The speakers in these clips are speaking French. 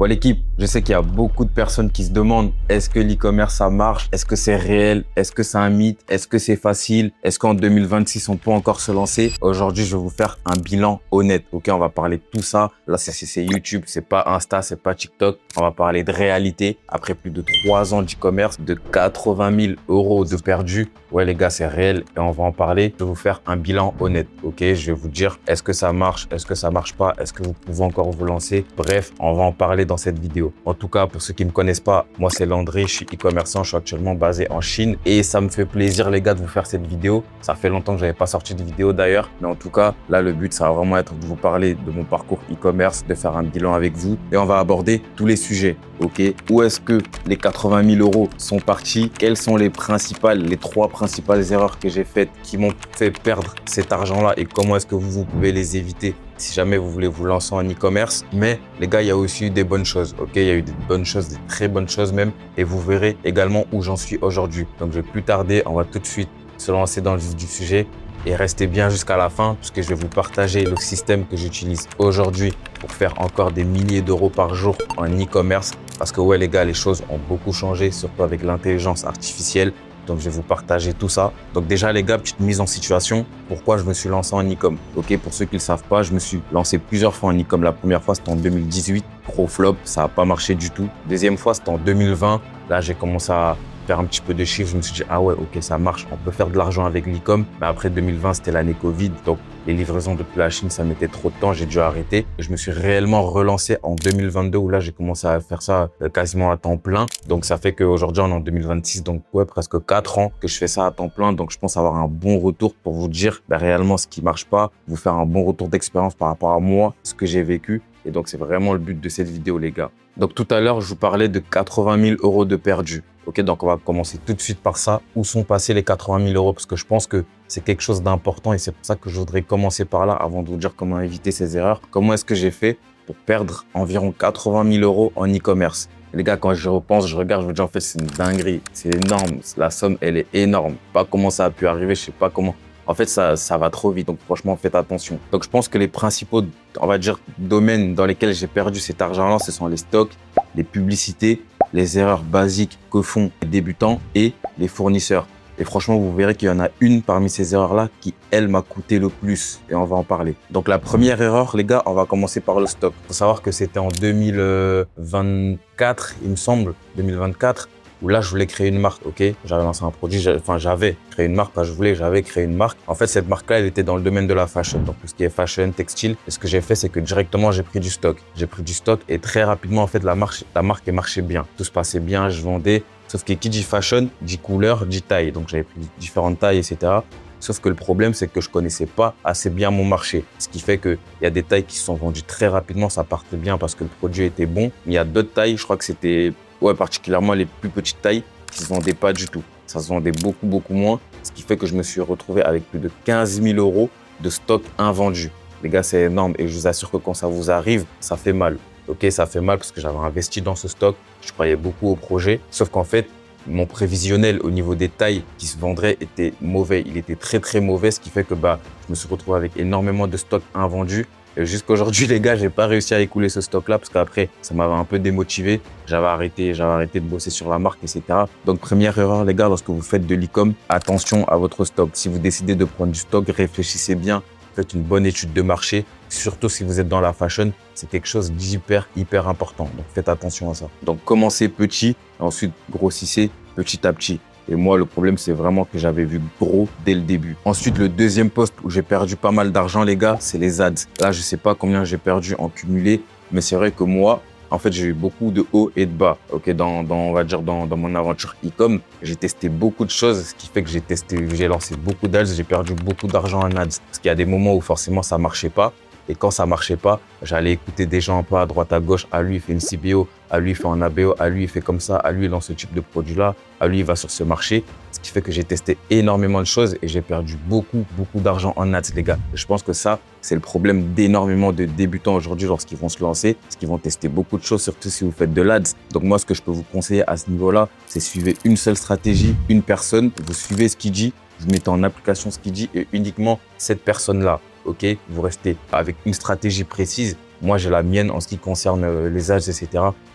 Bon l'équipe, je sais qu'il y a beaucoup de personnes qui se demandent est-ce que l'e-commerce ça marche? Est-ce que c'est réel? Est-ce que c'est un mythe? Est-ce que c'est facile? Est-ce qu'en 2026 on peut encore se lancer? Aujourd'hui, je vais vous faire un bilan honnête. Ok, on va parler de tout ça. Là, c'est YouTube, c'est pas Insta, c'est pas TikTok. On va parler de réalité. Après plus de 3 ans d'e-commerce, de 80 000 euros de perdus. Ouais les gars, c'est réel et on va en parler. Je vais vous faire un bilan honnête. Ok, je vais vous dire est-ce que ça marche? Est-ce que ça marche pas? Est-ce que vous pouvez encore vous lancer? Bref, on va en parler dans cette vidéo. En tout cas, pour ceux qui ne me connaissent pas, moi c'est Landry, je suis e-commerçant, je suis actuellement basé en Chine et ça me fait plaisir les gars de vous faire cette vidéo. Ça fait longtemps que j'avais pas sorti de vidéo d'ailleurs, mais en tout cas, là le but ça va vraiment être de vous parler de mon parcours e-commerce, de faire un bilan avec vous et on va aborder tous les sujets. Ok, où est-ce que les 80 000 euros sont partis? Quelles sont les trois principales erreurs que j'ai faites qui m'ont fait perdre cet argent-là et comment est-ce que vous pouvez les éviter si jamais vous voulez vous lancer en e-commerce? Mais les gars, il y a aussi eu des bonnes choses. Ok, il y a eu des bonnes choses, des très bonnes choses même, et vous verrez également où j'en suis aujourd'hui. Donc, je vais plus tarder, on va tout de suite se lancer dans le vif du sujet. Et restez bien jusqu'à la fin puisque je vais vous partager le système que j'utilise aujourd'hui pour faire encore des milliers d'euros par jour en e-commerce. Parce que ouais les gars, les choses ont beaucoup changé, surtout avec l'intelligence artificielle. Donc, je vais vous partager tout ça. Donc, déjà, les gars, petite mise en situation. Pourquoi je me suis lancé en e-com? Ok, pour ceux qui ne le savent pas, je me suis lancé plusieurs fois en e-com. La première fois, c'était en 2018. Gros flop, ça n'a pas marché du tout. Deuxième fois, c'était en 2020. Là, j'ai commencé à faire un petit peu de chiffres. Je me suis dit, ah ouais, ok, ça marche. On peut faire de l'argent avec l'e-com. Mais après 2020, c'était l'année Covid. Donc, les livraisons depuis la Chine, ça mettait trop de temps. J'ai dû arrêter. Et je me suis réellement relancé en 2022 où là, j'ai commencé à faire ça quasiment à temps plein. Donc, ça fait qu'aujourd'hui, on est en 2026. Donc, ouais, presque 4 ans que je fais ça à temps plein. Donc, je pense avoir un bon retour pour vous dire réellement ce qui marche pas, vous faire un bon retour d'expérience par rapport à moi, ce que j'ai vécu. Et donc, c'est vraiment le but de cette vidéo, les gars. Donc, tout à l'heure, je vous parlais de 80 000 euros de perdus. Ok, donc on va commencer tout de suite par ça. Où sont passés les 80 000 euros? Parce que je pense que c'est quelque chose d'important et c'est pour ça que je voudrais commencer par là avant de vous dire comment éviter ces erreurs. Comment est-ce que j'ai fait pour perdre environ 80 000 euros en e-commerce? Les gars, quand je repense, je regarde, je me dis en fait, c'est une dinguerie. C'est énorme. La somme, elle est énorme. Pas comment ça a pu arriver, je sais pas comment. En fait, ça va trop vite. Donc, franchement, faites attention. Donc, je pense que les principaux, on va dire, domaines dans lesquels j'ai perdu cet argent-là, ce sont les stocks, les publicités, les erreurs basiques que font les débutants et les fournisseurs. Et franchement, vous verrez qu'il y en a une parmi ces erreurs-là qui, elle, m'a coûté le plus. Et on va en parler. Donc, la première erreur, les gars, on va commencer par le stock. Il faut savoir que c'était en 2024, il me semble, 2024. Où là, je voulais créer une marque, ok? J'avais lancé un produit, j'avais créé une marque, j'avais créé une marque. En fait, cette marque-là, elle était dans le domaine de la fashion, donc tout ce qui est fashion, textile. Et ce que j'ai fait, c'est que directement, j'ai pris du stock. J'ai pris du stock et très rapidement, en fait, la marque, elle marchait bien. Tout se passait bien, je vendais. Sauf que qui dit fashion, dit couleur, dit taille. Donc, j'avais pris différentes tailles, etc. Sauf que le problème, c'est que je connaissais pas assez bien mon marché. Ce qui fait qu'il y a des tailles qui se sont vendues très rapidement, ça partait bien parce que le produit était bon. Mais il y a d'autres tailles, je crois que c'était particulièrement les plus petites tailles qui se vendaient pas du tout. Ça se vendait beaucoup, beaucoup moins. Ce qui fait que je me suis retrouvé avec plus de 15 000 euros de stock invendu. Les gars, c'est énorme et je vous assure que quand ça vous arrive, ça fait mal. Ok, ça fait mal parce que j'avais investi dans ce stock. Je croyais beaucoup au projet. Sauf qu'en fait, mon prévisionnel au niveau des tailles qui se vendraient était mauvais. Il était très, très mauvais, ce qui fait que je me suis retrouvé avec énormément de stock invendu. Et jusqu'aujourd'hui, les gars, j'ai pas réussi à écouler ce stock-là parce qu'après, ça m'avait un peu démotivé. J'avais arrêté de bosser sur la marque, etc. Donc, première erreur, les gars, lorsque vous faites de l'e-com, attention à votre stock. Si vous décidez de prendre du stock, réfléchissez bien. Faites une bonne étude de marché. Surtout si vous êtes dans la fashion, c'est quelque chose d'hyper, hyper important. Donc, faites attention à ça. Donc, commencez petit, ensuite grossissez petit à petit. Et moi, le problème, c'est vraiment que j'avais vu gros dès le début. Ensuite, le deuxième poste où j'ai perdu pas mal d'argent, les gars, c'est les ads. Là, je sais pas combien j'ai perdu en cumulé, mais c'est vrai que moi, en fait, j'ai eu beaucoup de hauts et de bas. Ok, on va dire dans mon aventure e-com, j'ai testé beaucoup de choses, ce qui fait que j'ai lancé beaucoup d'ads, j'ai perdu beaucoup d'argent en ads. Parce qu'il y a des moments où forcément ça marchait pas. Et quand ça marchait pas, j'allais écouter des gens un peu à droite, à gauche. À lui, il fait une CBO. À lui, il fait un ABO. À lui, il fait comme ça. À lui, il lance ce type de produit-là. À lui, il va sur ce marché. Ce qui fait que j'ai testé énormément de choses et j'ai perdu beaucoup, beaucoup d'argent en ads, les gars. Et je pense que ça, c'est le problème d'énormément de débutants aujourd'hui lorsqu'ils vont se lancer. Parce qu'ils vont tester beaucoup de choses, surtout si vous faites de l'ads. Donc moi, ce que je peux vous conseiller à ce niveau-là, c'est suivre une seule stratégie, une personne. Vous suivez ce qu'il dit, vous mettez en application ce qu'il dit et uniquement cette personne-là. Ok, vous restez avec une stratégie précise Moi, j'ai la mienne en ce qui concerne les ads, etc.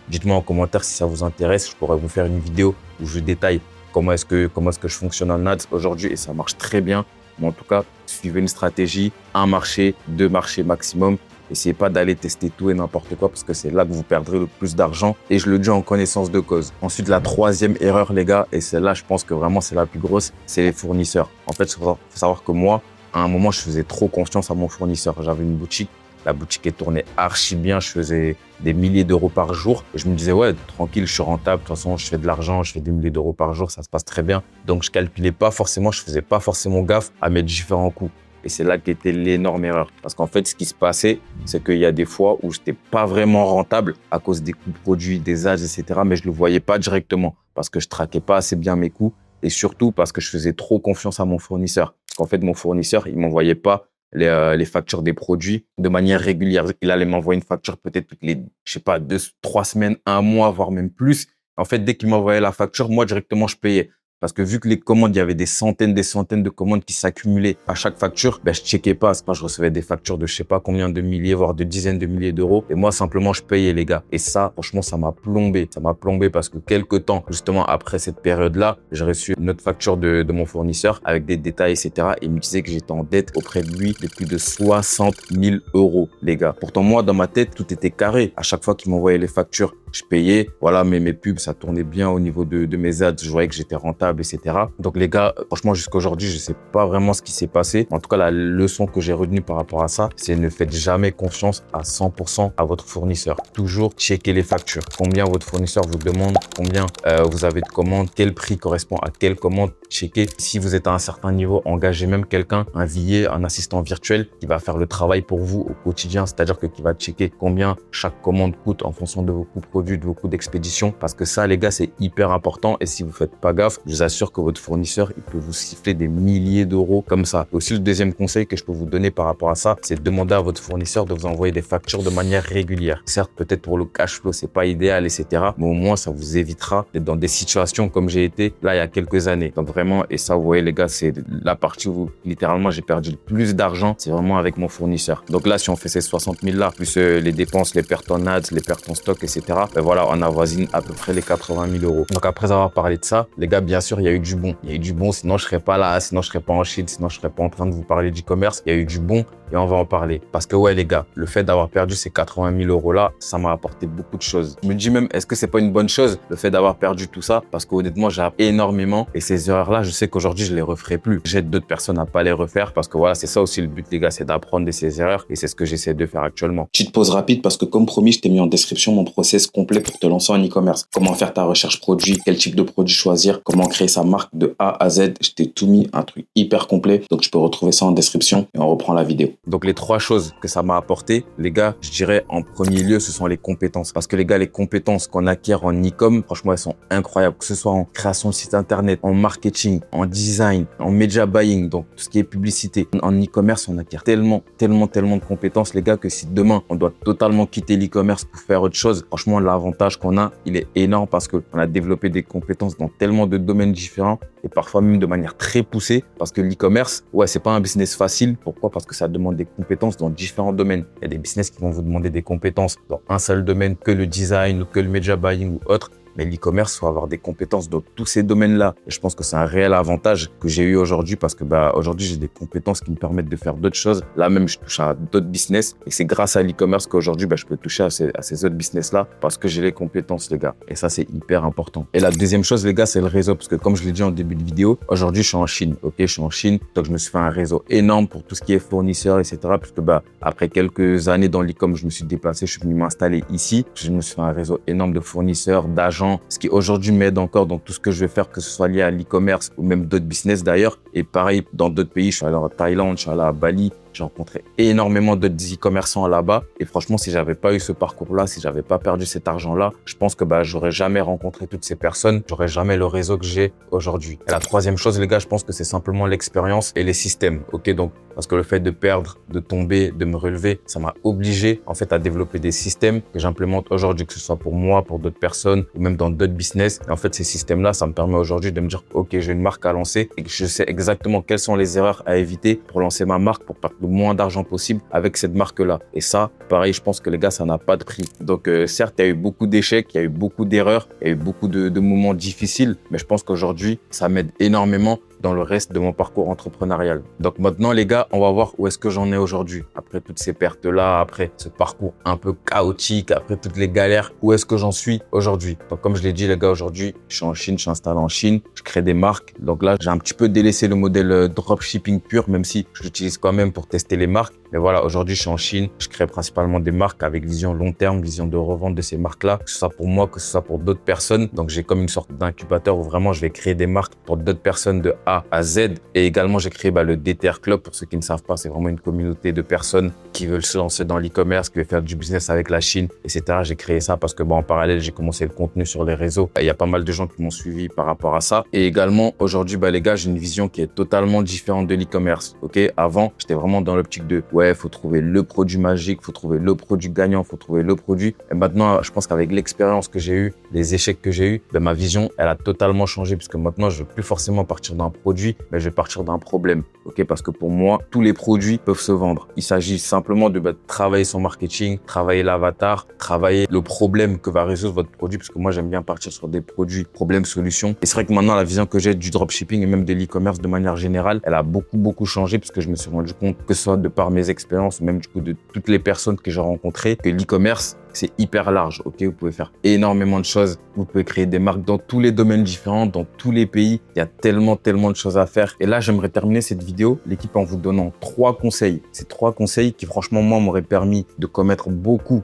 Dites-moi en commentaire si ça vous intéresse. Je pourrais vous faire une vidéo où je détaille comment est-ce que je fonctionne en ads aujourd'hui et ça marche très bien. Mais en tout cas, suivez une stratégie, un marché, 2 marchés maximum. Essayez pas d'aller tester tout et n'importe quoi parce que c'est là que vous perdrez le plus d'argent et je le dis en connaissance de cause. Ensuite, la troisième erreur, les gars, et celle-là, je pense que vraiment c'est la plus grosse, c'est les fournisseurs. En fait, il faut savoir que moi, à un moment, je faisais trop confiance à mon fournisseur. J'avais une boutique. La boutique est tournée archi bien. Je faisais des milliers d'euros par jour. Et je me disais, ouais, tranquille, je suis rentable. De toute façon, je fais de l'argent, je fais des milliers d'euros par jour. Ça se passe très bien. Donc, je calculais pas forcément, je faisais pas forcément gaffe à mes différents coûts. Et c'est là qu'était l'énorme erreur. Parce qu'en fait, ce qui se passait, c'est qu'il y a des fois où je n'étais pas vraiment rentable à cause des coûts de produits, des âges, etc. Mais je ne le voyais pas directement parce que je traquais pas assez bien mes coûts et surtout parce que je faisais trop confiance à mon fournisseur. Parce qu'en fait, mon fournisseur, il ne m'envoyait pas les factures des produits de manière régulière. Il allait m'envoyer une facture peut-être toutes les, je sais pas, 2, 3 semaines, 1 mois, voire même plus. En fait, dès qu'il m'envoyait la facture, moi, directement, je payais. Parce que vu que les commandes, il y avait des centaines de commandes qui s'accumulaient à chaque facture, ben, je checkais pas. C'est pas, je recevais des factures de je sais pas combien de milliers, voire de dizaines de milliers d'euros. Et moi, simplement, je payais, les gars. Et ça, franchement, ça m'a plombé. Ça m'a plombé parce que quelques temps, justement, après cette période-là, j'ai reçu une autre facture de mon fournisseur avec des détails, etc. Et il me disait que j'étais en dette auprès de lui de plus de 60 000 euros, les gars. Pourtant, moi, dans ma tête, tout était carré. À chaque fois qu'il m'envoyait les factures, je payais. Voilà, mes pubs, ça tournait bien au niveau de mes ads. Je voyais que j'étais rentable, etc. Donc, les gars, franchement, jusqu'à aujourd'hui, je sais pas vraiment ce qui s'est passé. En tout cas, la leçon que j'ai retenue par rapport à ça, c'est ne faites jamais confiance à 100% à votre fournisseur. Toujours checker les factures. Combien votre fournisseur vous demande, combien vous avez de commandes, quel prix correspond à quelle commande. Checker. Si vous êtes à un certain niveau, engagez même quelqu'un, un VA, un assistant virtuel qui va faire le travail pour vous au quotidien. C'est-à-dire que qui va checker combien chaque commande coûte en fonction de vos coûts produits, de vos coûts d'expédition. Parce que ça, les gars, c'est hyper important. Et si vous faites pas gaffe, je vous assure que votre fournisseur, il peut vous siffler des milliers d'euros comme ça. Aussi, le deuxième conseil que je peux vous donner par rapport à ça, c'est de demander à votre fournisseur de vous envoyer des factures de manière régulière. Certes, peut-être pour le cash flow, c'est pas idéal, etc. Mais au moins, ça vous évitera d'être dans des situations comme j'ai été là il y a quelques années. Donc vraiment, et ça, vous voyez, les gars, c'est la partie où littéralement j'ai perdu le plus d'argent. C'est vraiment avec mon fournisseur. Donc là, si on fait ces 60 000 là, plus les dépenses, les pertes en ads, les pertes en stock, etc. Ben voilà, on avoisine à peu près les 80 000 euros. Donc après avoir parlé de ça, les gars, bien sûr, il y a eu du bon. Il y a eu du bon, sinon je serais pas là, sinon je serais pas en Chine, sinon je serais pas en train de vous parler d'e-commerce. Il y a eu du bon et on va en parler. Parce que ouais, les gars, le fait d'avoir perdu ces 80 000 euros là, ça m'a apporté beaucoup de choses. Je me dis même, est-ce que c'est pas une bonne chose, le fait d'avoir perdu tout ça? Parce qu'honnêtement, j'ai appris énormément et ces erreurs-là, je sais qu'aujourd'hui, je les referai plus. J'aide d'autres personnes à pas les refaire parce que voilà, c'est ça aussi le but, les gars, c'est d'apprendre de ces erreurs et c'est ce que j'essaie de faire actuellement. Petite pause rapide parce que comme promis, je t'ai mis en description mon process complet pour te lancer en e-commerce. Comment faire ta recherche produit, quel type de produit choisir, comment créer sa marque de A à Z. Je t'ai tout mis, un truc hyper complet. Donc, tu peux retrouver ça en description et on reprend la vidéo. Donc, les 3 choses que ça m'a apporté, les gars, je dirais en premier lieu, ce sont les compétences. Parce que les gars, les compétences qu'on acquiert en e-com, franchement, elles sont incroyables. Que ce soit en création de site internet, en marketing, en design, en media buying, donc tout ce qui est publicité. En e-commerce, on acquiert tellement de compétences, les gars, que si demain, on doit totalement quitter l'e-commerce pour faire autre chose, franchement, l'avantage qu'on a, il est énorme parce qu'on a développé des compétences dans tellement de domaines différents et parfois même de manière très poussée. Parce que l'e-commerce, ouais, c'est pas un business facile. Pourquoi? Parce que ça demande des compétences dans différents domaines. Il y a des business qui vont vous demander des compétences dans un seul domaine, que le design ou que le media buying ou autre. Mais l'e-commerce, il faut avoir des compétences dans tous ces domaines-là. Et je pense que c'est un réel avantage que j'ai eu aujourd'hui parce que aujourd'hui, j'ai des compétences qui me permettent de faire d'autres choses. Là même, je touche à d'autres business. Et c'est grâce à l'e-commerce qu'aujourd'hui, je peux toucher à ces autres business-là parce que j'ai les compétences, les gars. Et ça, c'est hyper important. Et la deuxième chose, les gars, c'est le réseau. Parce que comme je l'ai dit en début de vidéo, aujourd'hui, je suis en Chine. Ok, je suis en Chine. Donc, je me suis fait un réseau énorme pour tout ce qui est fournisseurs, etc. Parce que après quelques années dans l'e-com, je me suis déplacé, je suis venu m'installer ici. Je me suis fait un réseau énorme de fournisseurs, d'agents, ce qui aujourd'hui m'aide encore dans tout ce que je vais faire, que ce soit lié à l'e-commerce ou même d'autres business d'ailleurs. Et pareil, dans d'autres pays, je suis allé en Thaïlande, je suis allé à Bali. J'ai rencontré énormément d'autres e-commerçants là-bas. Et franchement, si j'avais pas eu ce parcours-là, si j'avais pas perdu cet argent-là, je pense que j'aurais jamais rencontré toutes ces personnes. J'aurais jamais le réseau que j'ai aujourd'hui. Et la troisième chose, les gars, je pense que c'est simplement l'expérience et les systèmes. Ok, donc, parce que le fait de perdre, de tomber, de me relever, ça m'a obligé, en fait, à développer des systèmes que j'implémente aujourd'hui, que ce soit pour moi, pour d'autres personnes ou même dans d'autres business. Et en fait, ces systèmes-là, ça me permet aujourd'hui de me dire, ok, j'ai une marque à lancer et que je sais exactement quelles sont les erreurs à éviter pour lancer ma marque, pour perdre le le moins d'argent possible avec cette marque-là. Et ça, pareil, je pense que les gars, ça n'a pas de prix. Donc, certes, il y a eu beaucoup d'échecs, il y a eu beaucoup d'erreurs, il y a eu beaucoup de moments difficiles, mais je pense qu'aujourd'hui, ça m'aide énormément dans le reste de mon parcours entrepreneurial. Donc maintenant, les gars, on va voir où est-ce que j'en ai aujourd'hui. Après toutes ces pertes-là, après ce parcours un peu chaotique, après toutes les galères, où est-ce que j'en suis aujourd'hui? Donc comme je l'ai dit, les gars, aujourd'hui, je suis en Chine, je suis installé en Chine, je crée des marques. Donc là, j'ai un petit peu délaissé le modèle dropshipping pur, même si je l'utilise quand même pour tester les marques. Mais voilà, aujourd'hui, je suis en Chine, je crée principalement des marques avec vision long terme, vision de revente de ces marques-là, que ce soit pour moi, que ce soit pour d'autres personnes. Donc j'ai comme une sorte d'incubateur où vraiment je vais créer des marques pour d'autres personnes de A à Z. Et également, j'ai créé le DTR Club. Pour ceux qui ne savent pas, c'est vraiment une communauté de personnes qui veulent se lancer dans l'e-commerce, qui veulent faire du business avec la Chine, etc. J'ai créé ça parce que en parallèle, j'ai commencé le contenu sur les réseaux. Il y a pas mal de gens qui m'ont suivi par rapport à ça. Et également, aujourd'hui, les gars, j'ai une vision qui est totalement différente de l'e-commerce. Ok, avant, j'étais vraiment dans l'optique de ouais, faut trouver le produit magique, faut trouver le produit gagnant, faut trouver le produit. Et maintenant, je pense qu'avec l'expérience que j'ai eue, les échecs que j'ai eus, ma vision, elle a totalement changé puisque maintenant, je veux plus forcément partir d'un produit, mais je vais partir d'un problème. Ok, parce que pour moi, tous les produits peuvent se vendre. Il s'agit simplement de travailler son marketing, travailler l'avatar, travailler le problème que va résoudre votre produit, parce que moi, j'aime bien partir sur des produits, problèmes, solutions. Et c'est vrai que maintenant, la vision que j'ai du dropshipping et même de l'e-commerce de manière générale, elle a beaucoup changé parce que je me suis rendu compte que ce soit de par mes expériences, ou même du coup de toutes les personnes que j'ai rencontrées, que l'e-commerce, c'est hyper large, ok? Vous pouvez faire énormément de choses. Vous pouvez créer des marques dans tous les domaines différents, dans tous les pays. Il y a tellement de choses à faire. Et là, j'aimerais terminer cette vidéo, l'équipe, en vous donnant 3 conseils. Ces 3 conseils qui, franchement, moi, m'auraient permis de commettre beaucoup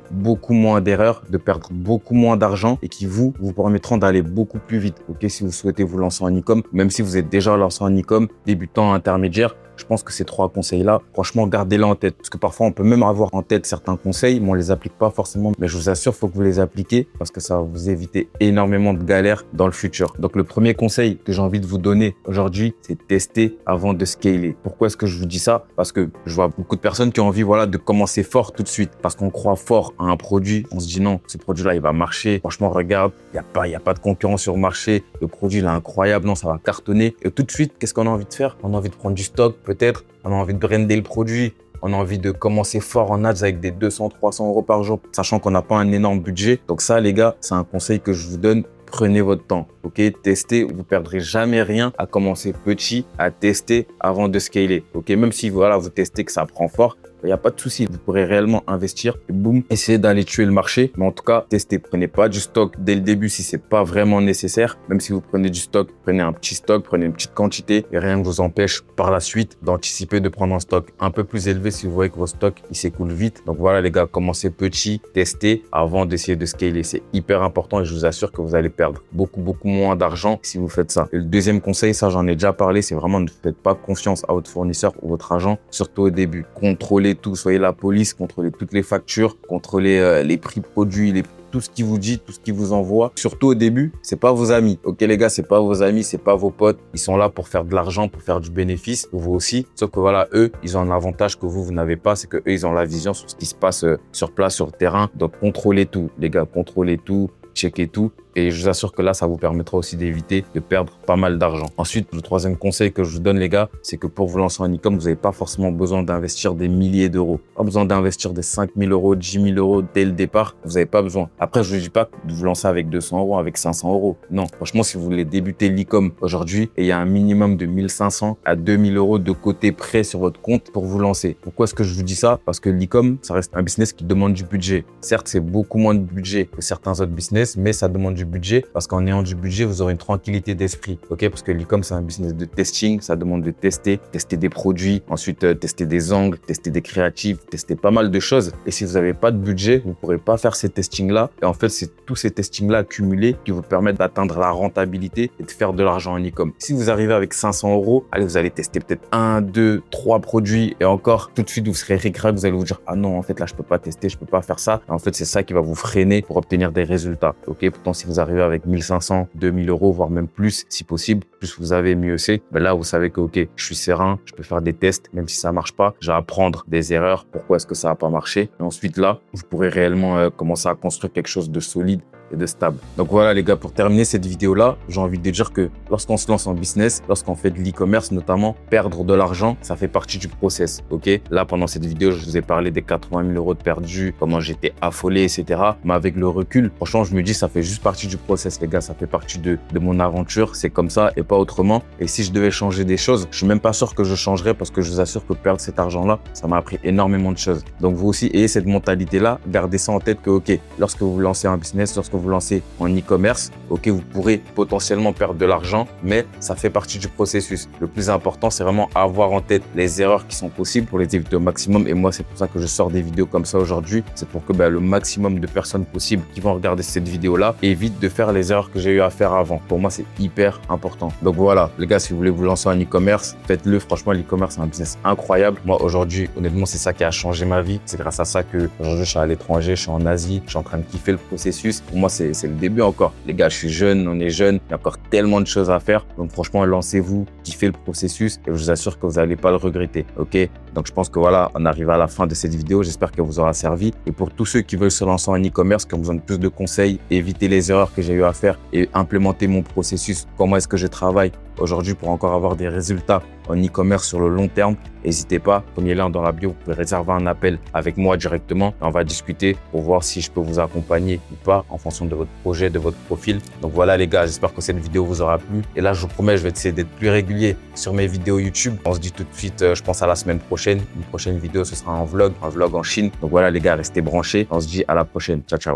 moins d'erreurs, de perdre beaucoup moins d'argent et qui vous permettront d'aller beaucoup plus vite, ok? Si vous souhaitez vous lancer en e-com, même si vous êtes déjà lancé en e-com, débutant, intermédiaire, je pense que ces 3 conseils-là, franchement, gardez-les en tête. Parce que parfois, on peut même avoir en tête certains conseils, mais on les applique pas forcément. Mais je vous assure, il faut que vous les appliquez parce que ça va vous éviter énormément de galères dans le futur. Donc, le premier conseil que j'ai envie de vous donner aujourd'hui, c'est tester avant de scaler. Pourquoi est-ce que je vous dis ça? Parce que je vois beaucoup de personnes qui ont envie, de commencer fort tout de suite. Parce qu'on croit fort à un produit. On se dit non, ce produit-là, il va marcher. Franchement, regarde, il n'y a pas de concurrence sur le marché. Le produit, il est incroyable. Non, ça va cartonner. Et tout de suite, qu'est-ce qu'on a envie de faire? On a envie de prendre du stock. Peut-être, on a envie de brander le produit, on a envie de commencer fort en ads avec des 200-300 euros par jour, sachant qu'on n'a pas un énorme budget. Donc ça, les gars, c'est un conseil que je vous donne. Prenez votre temps, ok? Testez, vous perdrez jamais rien à commencer petit, à tester avant de scaler, ok? Même si vous testez que ça prend fort, il n'y a pas de souci. Vous pourrez réellement investir et boum, essayer d'aller tuer le marché. Mais en tout cas, testez. Prenez pas du stock dès le début si c'est pas vraiment nécessaire. Même si vous prenez du stock, prenez un petit stock, prenez une petite quantité et rien ne vous empêche par la suite d'anticiper de prendre un stock un peu plus élevé si vous voyez que vos stocks ils s'écoulent vite. Donc voilà les gars, commencez petit, testez avant d'essayer de scaler. C'est hyper important et je vous assure que vous allez perdre beaucoup moins d'argent si vous faites ça. Et le deuxième conseil, ça j'en ai déjà parlé, c'est vraiment ne faites pas confiance à votre fournisseur ou votre agent, surtout au début. Contrôlez tout, soyez la police, contrôlez toutes les factures, contrôlez les prix produits, tout ce qui vous dit, tout ce qui vous envoie. Surtout au début, c'est pas vos amis. Ok les gars, c'est pas vos amis, c'est pas vos potes. Ils sont là pour faire de l'argent, pour faire du bénéfice. Vous aussi. Sauf que eux, ils ont un avantage que vous n'avez pas, c'est que eux, ils ont la vision sur ce qui se passe sur place, sur le terrain. Donc contrôlez tout, les gars, contrôlez tout, checkez tout. Et je vous assure que là, ça vous permettra aussi d'éviter de perdre pas mal d'argent. Ensuite, le troisième conseil que je vous donne, les gars, c'est que pour vous lancer en e-com, vous n'avez pas forcément besoin d'investir des milliers d'euros. Pas besoin d'investir des 5 000 euros, 10 000 euros dès le départ. Vous n'avez pas besoin. Après, je ne dis pas de vous lancer avec 200 euros, avec 500 euros. Non, franchement, si vous voulez débuter l'e-com aujourd'hui, et il y a un minimum de 1500 à 2000 euros de côté prêt sur votre compte pour vous lancer. Pourquoi est-ce que je vous dis ça? Parce que l'e-com, ça reste un business qui demande du budget. Certes, c'est beaucoup moins de budget que certains autres business, mais ça demande du budget parce qu'en ayant du budget, vous aurez une tranquillité d'esprit. Ok? Parce que l'e-com, c'est un business de testing. Ça demande de tester des produits, ensuite tester des angles, tester des créatifs, tester pas mal de choses. Et si vous n'avez pas de budget, vous ne pourrez pas faire ces testings-là. Et en fait, c'est tous ces testings-là accumulés qui vous permettent d'atteindre la rentabilité et de faire de l'argent en e-com. Si vous arrivez avec 500 euros, allez, vous allez tester peut-être 1, 2, 3 produits et encore, tout de suite, vous serez ric-rac, vous allez vous dire « Ah non, en fait, là, je peux pas tester, je peux pas faire ça. » En fait, c'est ça qui va vous freiner pour obtenir des résultats. Ok? Pourtant, si vous arrivez avec 1500, 2000 euros, voire même plus, si possible, plus vous avez, mieux c'est. Ben là, vous savez que, ok, je suis serein, je peux faire des tests, même si ça marche pas. Je vais apprendre des erreurs. Pourquoi est-ce que ça n'a pas marché? Et ensuite, là, vous pourrez réellement commencer à construire quelque chose de solide et de stable. Donc voilà les gars, pour terminer cette vidéo-là, j'ai envie de dire que lorsqu'on se lance en business, lorsqu'on fait de l'e-commerce notamment, perdre de l'argent, ça fait partie du process, ok? Là, pendant cette vidéo, je vous ai parlé des 80 000 euros de perdus, comment j'étais affolé, etc. Mais avec le recul, franchement, je me dis, ça fait juste partie du process, les gars. Ça fait partie de mon aventure. C'est comme ça et pas autrement. Et si je devais changer des choses, je suis même pas sûr que je changerais parce que je vous assure que perdre cet argent-là, ça m'a appris énormément de choses. Donc, vous aussi, ayez cette mentalité-là. Gardez ça en tête que, ok, lorsque vous vous lancez un business, lorsque vous vous lancez en e-commerce, ok, vous pourrez potentiellement perdre de l'argent, mais ça fait partie du processus. Le plus important, c'est vraiment avoir en tête les erreurs qui sont possibles pour les éviter au maximum. Et moi, c'est pour ça que je sors des vidéos comme ça aujourd'hui. C'est pour que le maximum de personnes possibles qui vont regarder cette vidéo-là évitent de faire les erreurs que j'ai eu à faire avant. Pour moi, c'est hyper important. Donc voilà, les gars, si vous voulez vous lancer en e-commerce, faites-le. Franchement, l'e-commerce, c'est un business incroyable. Moi, aujourd'hui, honnêtement, c'est ça qui a changé ma vie. C'est grâce à ça que aujourd'hui, je suis à l'étranger, je suis en Asie, je suis en train de kiffer le processus. Pour moi, c'est le début encore. Les gars, je suis jeune, on est jeune. Il y a encore tellement de choses à faire. Donc franchement, lancez-vous, kiffez le processus et je vous assure que vous n'allez pas le regretter. Ok? Donc je pense que voilà, on arrive à la fin de cette vidéo. J'espère qu'elle vous aura servi. Et pour tous ceux qui veulent se lancer en e-commerce, qui ont besoin de plus de conseils, éviter les erreurs que j'ai eu à faire et implémenter mon processus, comment est-ce que je travaille aujourd'hui pour encore avoir des résultats en e-commerce sur le long terme, n'hésitez pas, premier lien dans la bio, vous pouvez réserver un appel avec moi directement et on va discuter pour voir si je peux vous accompagner ou pas en fonction de votre projet, de votre profil. Donc voilà les gars, j'espère que cette vidéo vous aura plu et là je vous promets, je vais essayer d'être plus régulier sur mes vidéos YouTube. On se dit tout de suite, je pense à la semaine prochaine. Une prochaine vidéo, ce sera un vlog en Chine. Donc voilà les gars, restez branchés. On se dit à la prochaine. Ciao, ciao.